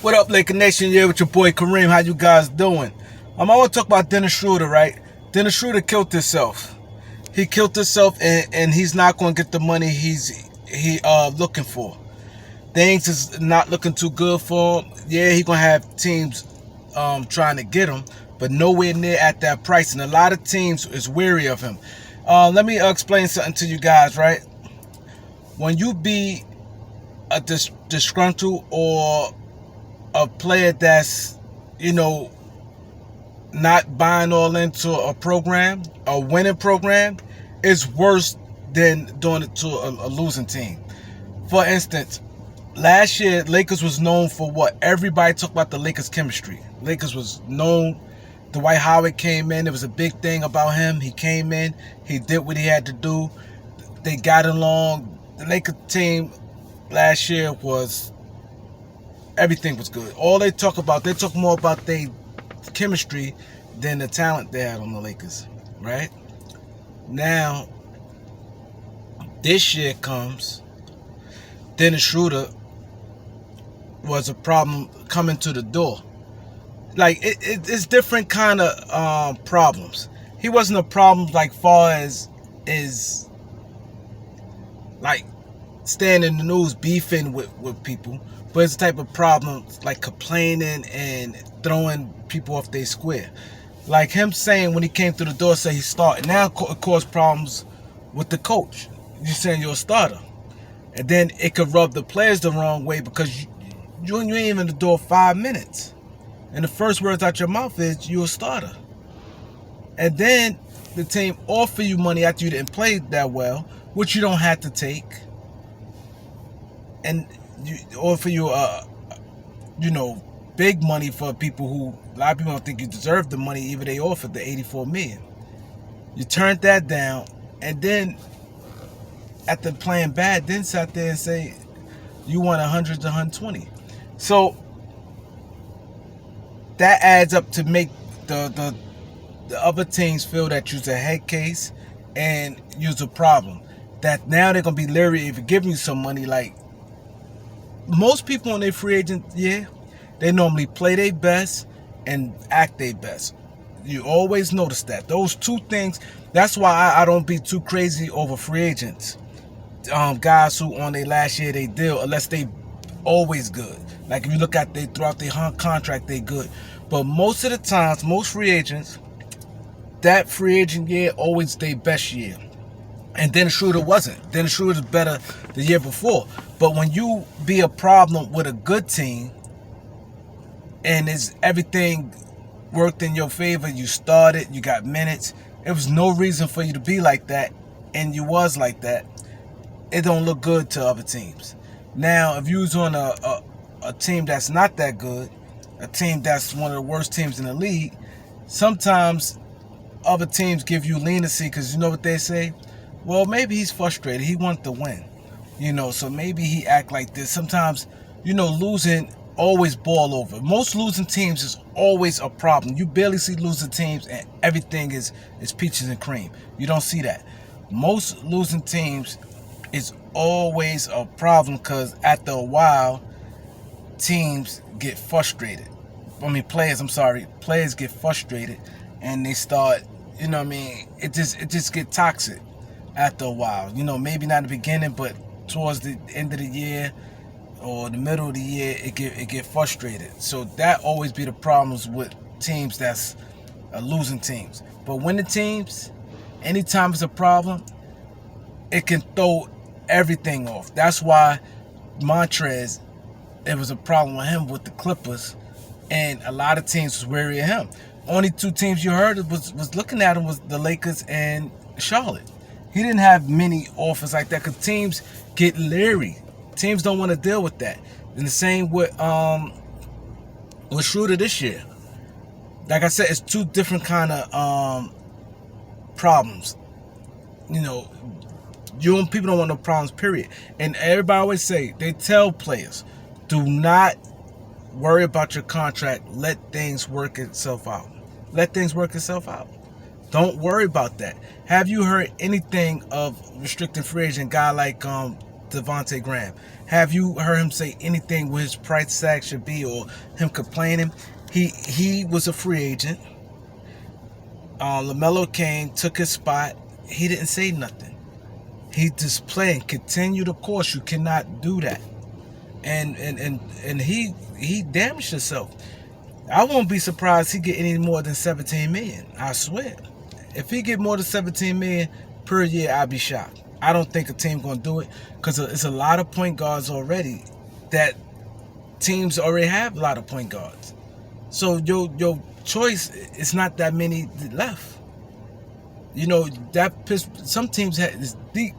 What up, Laker Nation? Yeah, with your boy Kareem. How you guys doing? I want to talk about Dennis Schroder, right? Dennis Schroder killed himself. He killed himself, and he's not going to get the money he looking for. Things is not looking too good for him. Yeah, he gonna have teams trying to get him, but nowhere near at that price. And a lot of teams is weary of him. Let me explain something to you guys, right? When you be a disgruntled or a player that's, not buying all into a program, a winning program, is worse than doing it to a losing team. For instance, last year, Lakers was known for what? Everybody talked about the Lakers chemistry. Lakers was known. Dwight Howard came in. It was a big thing about him. He came in. He did what he had to do. They got along. The Lakers team last year was, everything was good. All they talk more about their chemistry than the talent they had on the Lakers, right? Now, this year comes, Dennis Schroder was a problem coming to the door. Like, it's different kind of problems. He wasn't a problem like far as is like staying in the news beefing with people, but it's a type of problem like complaining and throwing people off their square. Like him saying when he came through the door, say he's starting. Now it caused problems with the coach. You're saying you're a starter. And then it could rub the players the wrong way because you ain't even in the door 5 minutes. And the first words out your mouth is, you're a starter. And then the team offer you money after you didn't play that well, which you don't have to take. And you offer you big money for people who, a lot of people don't think you deserve the money, even they offered the $84 million. You turned that down, and then after playing bad, then sat there and say you want 100 to 120. So that adds up to make the other teams feel that you're a head case and you're a problem. That now they're gonna be leery if you give you some money. Like most people on their free agent year, they normally play their best and act their best. You always notice that. Those two things, that's why I don't be too crazy over free agents. Guys who on their last year they deal, unless they always good. Like if you look at they throughout their contract, they good. But most of the times, most free agents, that free agent year always their best year. And Dennis Schroder wasn't. Dennis Schroder was better the year before. But when you be a problem with a good team, and is everything worked in your favor, you started, you got minutes, there was no reason for you to be like that, and you was like that, it don't look good to other teams. Now, if you was on a team that's not that good, a team that's one of the worst teams in the league, sometimes other teams give you leniency because you know what they say? Well, maybe he's frustrated. He wants to win. So maybe he act like this. Sometimes, losing always ball over. Most losing teams is always a problem. You barely see losing teams and everything is peaches and cream. You don't see that. Most losing teams is always a problem because after a while, teams get frustrated. Players get frustrated and they start, it just get toxic after a while. Maybe not in the beginning, but towards the end of the year or the middle of the year, it get frustrated. So that always be the problems with teams that's losing teams. But winning teams, anytime it's a problem, it can throw everything off. That's why Montrez, it was a problem with him with the Clippers, and a lot of teams was wary of him. Only two teams you heard was looking at him was the Lakers and Charlotte. He didn't have many offers like that because teams get leery. Teams don't want to deal with that. And the same with Schroder this year. Like I said, it's two different kind of problems. People don't want no problems, period. And everybody always say, they tell players, do not worry about your contract. Let things work itself out. Let things work itself out. Don't worry about that. Have you heard anything of restricted free agent guy like Devontae Graham. Have you heard him say anything where his price tag should be or him complaining? He was a free agent. LaMelo came, took his spot. He didn't say nothing. He just playing, continue the course. You cannot do that. And he damaged himself. I won't be surprised he get any more than 17 million. I swear. If he get more than 17 million per year, I'd be shocked. I don't think a team gonna do it because it's a lot of point guards already. That teams already have a lot of point guards. So your choice is not that many left. You know that some teams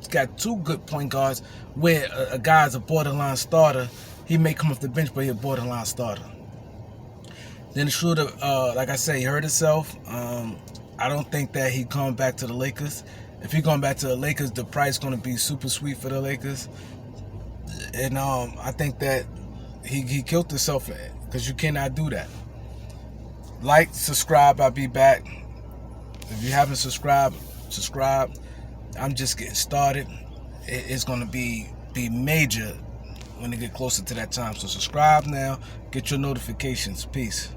got 2 good point guards where a guy's a borderline starter. He may come off the bench, but he's a borderline starter. Then Schroder, like I say, he hurt himself. I don't think that he coming back to the Lakers. If he going back to the Lakers, the price going to be super sweet for the Lakers. And I think that he killed himself because you cannot do that. Like, subscribe. I'll be back. If you haven't subscribed, subscribe. I'm just getting started. It's going to be major when they get closer to that time. So subscribe now. Get your notifications. Peace.